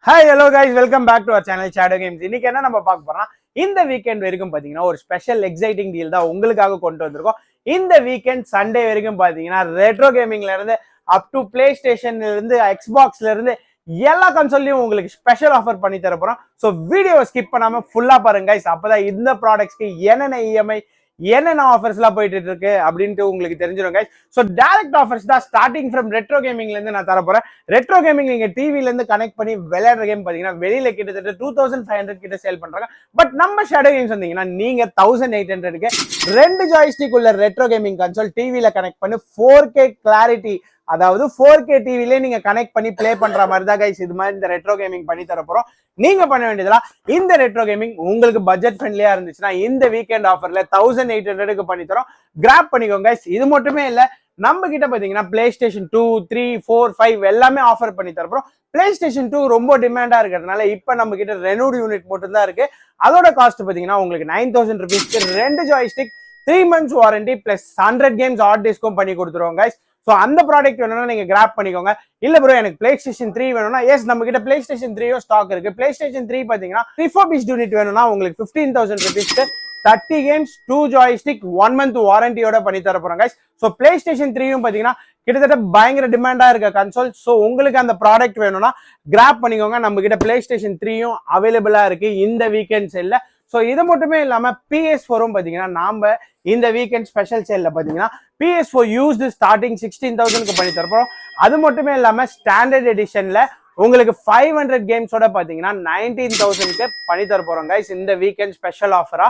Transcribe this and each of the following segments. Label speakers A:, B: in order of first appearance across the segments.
A: Hi, hello guys, welcome back to our channel Shadow Games. இன்னைக்கு என்ன நம்ம பார்க்க போறோம்னா இந்த வீக்கெண்ட் வரைக்கும் பாத்தீங்கன்னா ஒரு ஸ்பெஷல் எக்ஸைட்டிங் டீல் தான் உங்களுக்காக கொண்டு வந்திருக்கோம். இந்த வீக்கெண்ட் சண்டே வரைக்கும் பாத்தீங்கன்னா ரெட்ரோ கேமிங்ல இருந்து அப் டு பிளே ஸ்டேஷன்ல இருந்து எக்ஸ்பாக்ஸ்ல இருந்து எல்லா கன்சோல்லையும் உங்களுக்கு ஸ்பெஷல் ஆஃபர் பண்ணி தர போறோம். ஸோ வீடியோவை ஸ்கிப் பண்ணாம ஃபுல்லா பாருங்க guys. அப்பதான் இந்த ப்ராடக்ட்ஸ்க்கு என்னென்ன இஎம்ஐ என்னென்ன ஆஃபர்ஸ்லாம் போயிட்டு இருக்கு அப்படின்ட்டு உங்களுக்கு தெரிஞ்சிடும் guys. ஸோ டைரக்ட் ஆஃபர்ஸ் தான் ஸ்டார்டிங் ஃப்ரம் ரெட்ரோ கேமிங்ல இருந்து நான் தர போறேன். ரெட்ரோ கேமிங் நீங்க டிவில இருந்து கனெக்ட் பண்ணி விளையாடுற கேம் பாத்தீங்கன்னா வெளியில கிட்டத்தட்ட 2500 கிட்ட சேல் பண்றாங்க. பட் நம்ம ஷேடோ கேம்ஸ் வந்தீங்கன்னா நீங்க 1800க்கு ரெண்டு ஜாய்ஸ்டிக் உள்ள ரெட்ரோ கேமிங் கன்சோல் டிவில கனெக்ட் பண்ணி 4K கிளாரிட்டி, அதாவது 4K டிவிலே நீங்க கனெக்ட் பண்ணி பிளே பண்ற மாதிரி தான் கைஸ் இது மாதிரி இந்த ரெட்ரோ கேமிங் பண்ணி தர போறோம். நீங்க பண்ண வேண்டியதெல்லாம் இந்த ரெட்ரோ கேமிங் உங்களுக்கு பட்ஜெட் ஃப்ரெண்ட்லியா இருந்துச்சுன்னா இந்த வீக்கெண்ட் ஆஃபர்ல 1800க்கு பண்ணி தரோம். கிராப் பண்ணிக்கோங்க கைஸ். இது மட்டுமே இல்ல, நம்ம கிட்ட பாத்தீங்கன்னா பிளே ஸ்டேஷன் 2, 3, 4, 5 எல்லாமே ஆஃபர் பண்ணி தரப்போம். பிளே ஸ்டேஷன் 2 ரொம்ப டிமாண்டா இருக்கிறதுனால இப்ப நம்ம கிட்ட ரெனோட் யூனிட் மட்டும் தான் இருக்கு. அதோட காஸ்ட் பாத்தீங்கன்னா உங்களுக்கு 9000 rupeesக்கு ரெண்டு joystick, 3 months warranty plus 100 games hard டிஸ்க்கும் பண்ணி கொடுத்துருவோம் கைஸ். ஸோ அந்த ப்ராடக்ட் வேணும்னா நீங்க கிராப் பண்ணிக்கோங்க. இல்ல ப்ரோ எனக்கு பிளே ஸ்டேஷன் 3 வேணும்னா எஸ் நம்ம கிட்ட பிளே ஸ்டேஷன் 3 ஸ்டாக் இருக்கு. பிளே ஸ்டேஷன் 3 பாத்தீங்கன்னா ரிஃபர்பிஷ்ட் யூனிட் வேணும்னா உங்களுக்கு 15000 rupeesக்கு 30 games 2 joystick 1 month வாரண்டியோட பண்ணி தர போறோம் guys. ஸோ பிளே ஸ்டேஷன் 3யும் பாத்தீங்கன்னா கிட்டத்தட்ட பயங்கர டிமாண்டா இருக்க கன்சோல். ஸோ உங்களுக்கு அந்த ப்ராடக்ட் வேணும்னா கிராப் பண்ணிக்கோங்க. நம்ம கிட்ட பிளே ஸ்டேஷன் 3யும் அவைலபிளா இருக்கு இந்த வீக்கெண்ட் செல்ல. ஸோ இது மட்டுமே இல்லாம PS4ம் பாத்தீங்கன்னா நாம இந்த வீக்கெண்ட் ஸ்பெஷல் சேல்ல பாத்தீங்கன்னா PS4 யூஸ்டு ஸ்டார்டிங் 16,000க்கு பண்ணி தரப்போம். அது மட்டுமே இல்லாம ஸ்டாண்டர்ட் எடிஷன்ல உங்களுக்கு 500 கேம்ஸோட பாத்தீங்கன்னா 19,000க்கு பண்ணி தர போறோம் கைஸ் இந்த வீக்கெண்ட் ஸ்பெஷல் ஆஃபரா.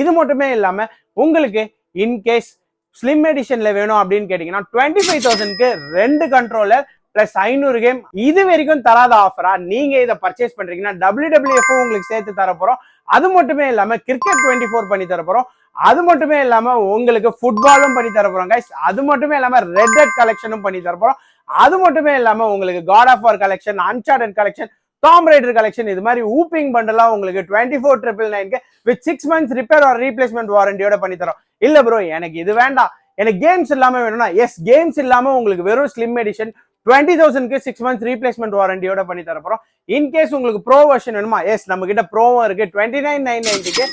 A: இது மட்டுமே இல்லாம உங்களுக்கு இன்கேஸ் ஸ்லிம் எடிஷன்ல வேணும் அப்படின்னு கேட்டீங்கன்னா 25,000க்கு ரெண்டு கண்ட்ரோலர் பிளஸ் 500 கேம் இது வரைக்கும் தராத ஆஃபரா நீங்க இதை பர்ச்சேஸ் பண்றீங்கன்னா WWF உங்களுக்கு சேர்த்து தர போறோம். அது மட்டுமே இல்லாம கிரிக்கெட் 24 பண்ணி தர போறோம். அது மட்டுமே இல்லாம உங்களுக்கு ஃபுட்பாலும் பண்ணி தர போறோம் கைஸ். அது மட்டுமே இல்லாம ரெட் டெட் கலெக்ஷனும் பண்ணி தர போறோம். அது மட்டுமே இல்லாம உங்களுக்கு God of War collection, Uncharted collection, Tomb Raider collection இது மாதிரி ஊப்பிங் பண்டெல்லாம் உங்களுக்கு 24,999க்கு with 6 months repair or replacement வாரண்டியோட பண்ணி தரோம். இல்ல ப்ரோ எனக்கு இது வேண்டாம், எனக்கு கேம்ஸ் இல்லாம வேணும்னா எஸ் கேம்ஸ் இல்லாம உங்களுக்கு வெறும் ஸ்லிம் எடிஷன் 20,000க்கு 6 months ரீப்ளேஸ்மெண்ட் வாரண்டியோட பண்ணி தர போறோம். இன்கேஸ் உங்களுக்கு ப்ரோ வெர்ஷன் வேணுமா எஸ் நம்ம கிட்ட ப்ரோவும் இருக்கு. 29,990க்கு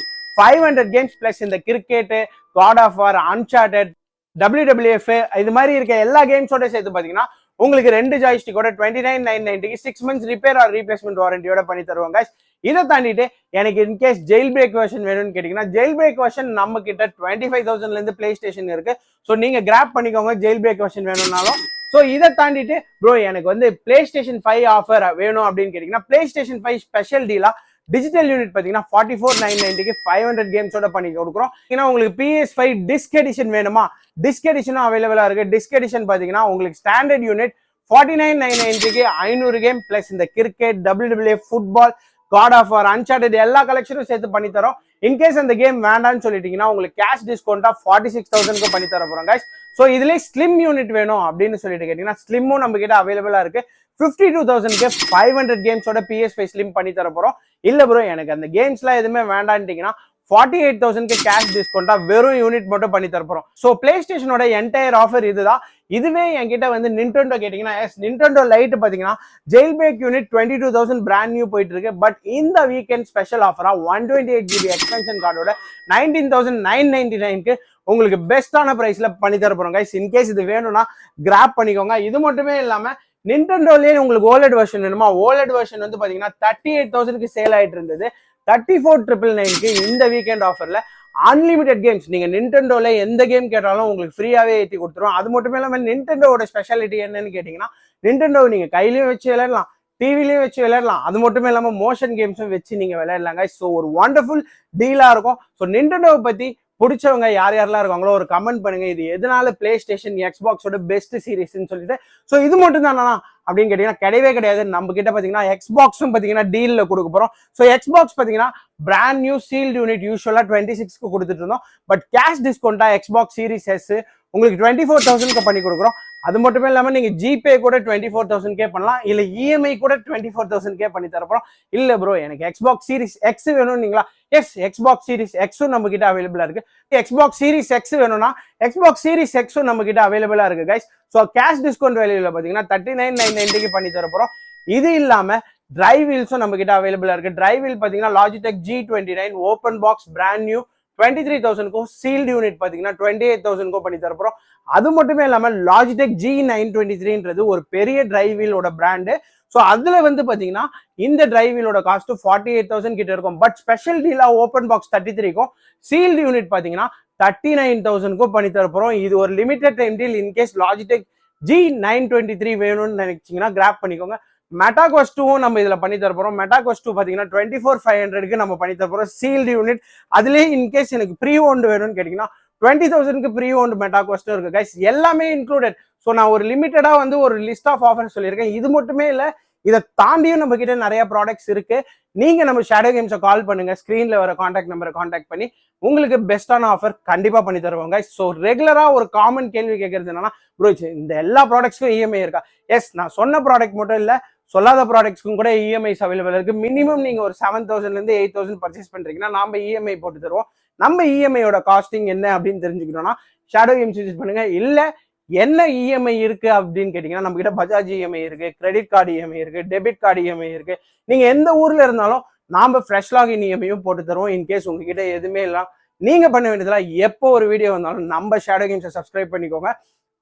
A: 500 games பிளஸ் இந்த cricket, God of War, Uncharted, WWF இது மாதிரி இருக்க எல்லா கேம்ஸோட சேர்த்து பாத்தீங்கன்னா உங்களுக்கு ரெண்டு ஜாய்ஸ்டிக்கோட 29,990க்கு 6 months ரிப்பேர் ஆர் ரீப்ளேஸ்மெண்ட் வாரண்டியோட பண்ணி தருவாங்க. இதை தாண்டிட்டு எனக்கு இன்கேஸ் ஜெயில் பிரேக் வெர்ஷன் வேணும்னு கேட்டீங்கன்னா ஜெயில் பிரேக் வெர்ஷன் நம்ம கிட்ட 25,000ல இருந்து பிளே ஸ்டேஷன் இருக்கு. ஸோ நீங்க கிராப் பண்ணிக்கோங்க ஜெயில் பிரேக் வெர்ஷன் வேணும்னாலும். ஸோ இதை தாண்டிட்டு ப்ரோ எனக்கு வந்து பிளே ஸ்டேஷன் 5 ஆஃபர் வேணும் அப்படின்னு கேட்டீங்கன்னா பிளே ஸ்டேஷன் 5 ஸ்பெஷல் டீலா டிஜிட்டல் யூனிட் பாத்தீங்கன்னா 44,990க்கு 500 கேம்ஸோட பண்ணி கொடுக்குறோம். ஏன்னா உங்களுக்கு PS5 டிஸ்க் எடிஷன் வேணுமா டிஸ்க் எடிஷனும் அவைலபிளா இருக்கு. டிஸ்க் எடிஷன் பாத்தீங்கன்னா உங்களுக்கு ஸ்டாண்டர்ட் யூனிட் 49,990க்கு 500 கேம் பிளஸ் இந்த cricket, WWF, football, God of War, Uncharted எல்லா கலெக்ஷனும் சேர்த்து பண்ணி தரோம். இன்கேஸ் அந்த கேம் வேண்டாம்னு சொல்லிட்டீங்கன்னா உங்களுக்கு கேஷ் டிஸ்கவுண்டா 46,000க்கு பண்ணி தர போறோம் guys. ஸோ இதுலேயே ஸ்லிம் யூனிட் வேணும் அப்படின்னு சொல்லிட்டு கேட்டீங்கன்னா ஸ்லிம்மும் நம்ம கிட்ட அவைலபிளா இருக்கு. 52,000க்கு 500 கேம்ஸோட PS5 ஸ்லிம் பண்ணி தர போறோம். இல்ல ப்ரோ எனக்கு அந்த கேம்ஸ்லாம் எதுவுமே வேண்டான்ட்டீங்கன்னா 48,000க்கு கேஷ் டிஸ்கவுண்டா வெறும் யூனிட் மட்டும் பண்ணி தர போறோம். ஸோ பிளே ஸ்டேஷனோட என்டையர் ஆஃபர் இதுதான். இதுவே என்கிட்ட வந்து நிண்டெண்டோ கேட்டீங்கன்னா நிண்டெண்டோ லைட் பாத்தீங்கன்னா jail break unit 22,000 brand new போயிட்டு இருக்கு. பட் இந்த வீக்கெண்ட் ஸ்பெஷல் ஆஃபரா 128GB எக்ஸ்டென்ஷன் கார்டோட 19,999க்கு உங்களுக்கு பெஸ்டான பிரைஸ்ல பண்ணி தர போறோம் கைஸ். இன்கேஸ் இது வேணும்னா கிராப் பண்ணிக்கோங்க. இது மட்டுமே இல்லாம நிண்டெண்டோலயே உங்களுக்கு ஓலெட் வெர்ஷன் வேணுமா ஓலெட் வெர்ஷன் வந்து பாத்தீங்கன்னா 38,000க்கு சேல் ஆயிட்டு இருந்தது. 34,999க்கு இந்த வீக்கெண்ட் ஆஃபர்ல அன்லிமிடெட் கேம்ஸ் நீங்க நிண்டெண்டோல எந்த கேம் கேட்டாலும் உங்களுக்கு ஃப்ரீயாவே ஏற்றி கொடுத்துருவோம். அது மட்டுமே இல்லாம நிண்டெண்டோட ஸ்பெஷாலிட்டி என்னன்னு கேட்டீங்கன்னா நிண்டெண்டோ நீங்க கையிலயும் வச்சு விளையாடலாம், டிவிலையும் வச்சு விளையாடலாம். அது மட்டுமே இல்லாம மோஷன் கேம்ஸும் வச்சு நீங்க விளையாடலாங்க. ஸோ ஒரு வண்டர்ஃபுல் டீலா இருக்கும். ஸோ நிண்டெண்டோவை பத்தி பிடிச்சவங்க யார் யாரெல்லாம் இருக்காங்களோ ஒரு கமெண்ட் பண்ணுங்க. இது எதனால பிளே ஸ்டேஷன் எக்ஸ்பாக்ஸோட பெஸ்ட் சீரிஸ்ன்னு சொல்லிட்டு. ஸோ இது மட்டும் தானா அப்படின்னு கேட்டீங்கன்னா கிடையவே கிடையாது. நம்ம கிட்ட பாத்தீங்கன்னா எக்ஸ்பாக்ஸும் பாத்தீங்கன்னா டீல்ல கொடுக்க போறோம். ஸோ எக்ஸ்பாக்ஸ் பாத்தீங்கன்னா பிராண்ட் நியூ சீல்டு யூனிட் யூஸ்வலா 26க்கு கொடுத்துட்டு இருந்தோம். பட் கேஷ் டிஸ்கவுண்டா எக்ஸ்பாக்ஸ் சீரிஸ் எஸ் உங்களுக்கு 24,000க்கு பண்ணி கொடுக்குறோம். அது மட்டுமே இல்லாம நீங்க ஜிபே கூட 24,000 பண்ணலாம். இல்ல இஎம்ஐ கூட 24,000 பண்ணி தரப்போம். இல்ல ப்ரோ எனக்கு எக்ஸ்பாக்ஸ் சீரிஸ் எக்ஸ் வேணும்னீங்களா எஸ் எக்ஸ்பாக்ஸ் சீரிஸ் எக்ஸும் நம்ம கிட்ட அவைலபிளா இருக்கு. எக்ஸ்பாக்ஸ் சீரிஸ் எக்ஸ் வேணும்னா எக்ஸ்பாக்ஸ் சீரிஸ் எக்ஸும் நம்ம கிட்ட அவைலபிளா இருக்கு கைஸ். ஸோ கேஷ் டிஸ்கவுண்ட் வேல்யூல பாத்தீங்கன்னா 39,990க்கு பண்ணி தர போறோம். இது இல்லாம டிரை வீல்ஸும் நம்ம கிட்ட அவைலபிளா இருக்கு. டிரை வீல் பாத்தீங்கன்னா Logitech G29 open box brand new 23,000க்கும் சீல்டு யூனிட் பாத்தீங்கன்னா 28,000க்கும் பண்ணி தரப்போம். அது மட்டுமே இல்லாம லாஜிடெக் G923ன்றது ஒரு பெரிய டிரை வீலோட பிராண்டு. ஸோ அதுல வந்து பாத்தீங்கன்னா இந்த டிரை வீலோட காஸ்ட் 48,000 கிட்ட இருக்கும். பட் ஸ்பெஷல் டீலா ஓப்பன் பாக்ஸ் 33க்கும் சீல்டு யூனிட் பாத்தீங்கன்னா 39,000க்கும் பண்ணி தரப்போம். இது ஒரு limited time deal. In case Logitech G923 வேணும்னு நினைச்சீங்கன்னா கிராப் பண்ணிக்கோங்க. மெட்டாக்வஸ்ட் 2வும் நம்ம இதுல பண்ணி தரப்போம். மெட்டாக்வஸ்ட் 2 பாத்தீங்கன்னா 24,500க்கு நம்ம பண்ணி தரப்போம் சீல்டு யூனிட். அதுலயே இன்கேஸ் எனக்கு ப்ரீ ஓன்டு வேணும்னு கேட்டீங்கன்னா 20,000க்கு ப்ரீ ஓன்டு மெட்டாக்வஸ்டும் இருக்கு கைஸ். எல்லாமே இன்க்ளூடட். ஸோ நான் ஒரு லிமிட்டடா வந்து ஒரு லிஸ்ட் ஆஃப் ஆஃபர் சொல்லியிருக்கேன். இது மட்டுமே இல்ல, இதை தாண்டியும் நம்ம கிட்ட நிறைய ப்ராடக்ட்ஸ் இருக்கு. நீங்க நம்ம ஷேடோ கேம்ஸை கால் பண்ணுங்க, ஸ்கிரீன்ல வர கான்டாக்ட் நம்பரை கான்டாக்ட் பண்ணி உங்களுக்கு பெஸ்டான ஆஃபர் கண்டிப்பா பண்ணி தருவாங்க. ஸோ ரெகுலரா ஒரு காமன் கேள்வி கேட்கறது என்னன்னா, ப்ரோ இந்த எல்லா ப்ராடக்ட்ஸ்க்கும் இஎம்ஐ இருக்கா? எஸ், நான் சொன்ன ப்ராடக்ட் மட்டும் இல்ல, சொல்லாத ப்ராடக்ட்ஸ்க்கும் கூட இஎம்ஐஸ் அவைலபிள் இருக்கு. மினிமம் நீங்க ஒரு 7,000ல 8,000 பர்ச்சேஸ் பண்றீங்கன்னா நாம இஎம்ஐ போட்டு தருவோம். நம்ம இஎம்ஐயோட காஸ்டிங் என்ன அப்படின்னு தெரிஞ்சுக்கணும்னா ஷேடோ கேம்ஸ் யூஸ் பண்ணுங்க. இல்ல என்ன இஎம்ஐ இருக்கு அப்படின்னு கேட்டீங்கன்னா நம்ம கிட்ட பஜாஜ் இஎம்ஐ இருக்கு, கிரெடிட் கார்டு இஎம்ஐ இருக்கு, டெபிட் கார்டு இஎம்ஐ இருக்கு. நீங்க எந்த ஊர்ல இருந்தாலும் நாம ஃப்ரெஷ் லாகின் இஎம்ஐயும் போட்டு தருவோம். இன்கேஸ் உங்ககிட்ட எதுவுமே இல்லை, நீங்க பண்ண வேண்டியதுல எப்போ ஒரு வீடியோ வந்தாலும் நம்ம ஷேடோ கேம்ஸை சப்ஸ்கிரைப் பண்ணிக்கோங்க.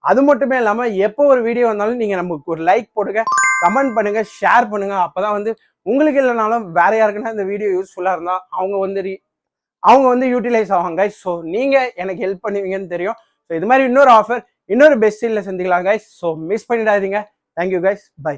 A: அது மட்டுமே இல்லாம எப்போ ஒரு வீடியோ வந்தாலும் நீங்க நமக்கு ஒரு லைக் போடுங்க, கமெண்ட் பண்ணுங்க, ஷேர் பண்ணுங்க. அப்பதான் வந்து உங்களுக்கு இல்லைனாலும் வேற யாருக்குன்னா இந்த வீடியோ யூஸ்ஃபுல்லா இருந்தா அவங்க வந்து யூட்டிலைஸ் ஆவாங்க. ஸோ நீங்க எனக்கு ஹெல்ப் பண்ணுவீங்கன்னு தெரியும். ஸோ இது மாதிரி இன்னொரு ஆஃபர், இன்னொரு பெஸ்ட் டீல்ல சந்திக்கலாம் கைஸ். ஸோ மிஸ் பண்ணிடாதீங்க. Thank you guys, by.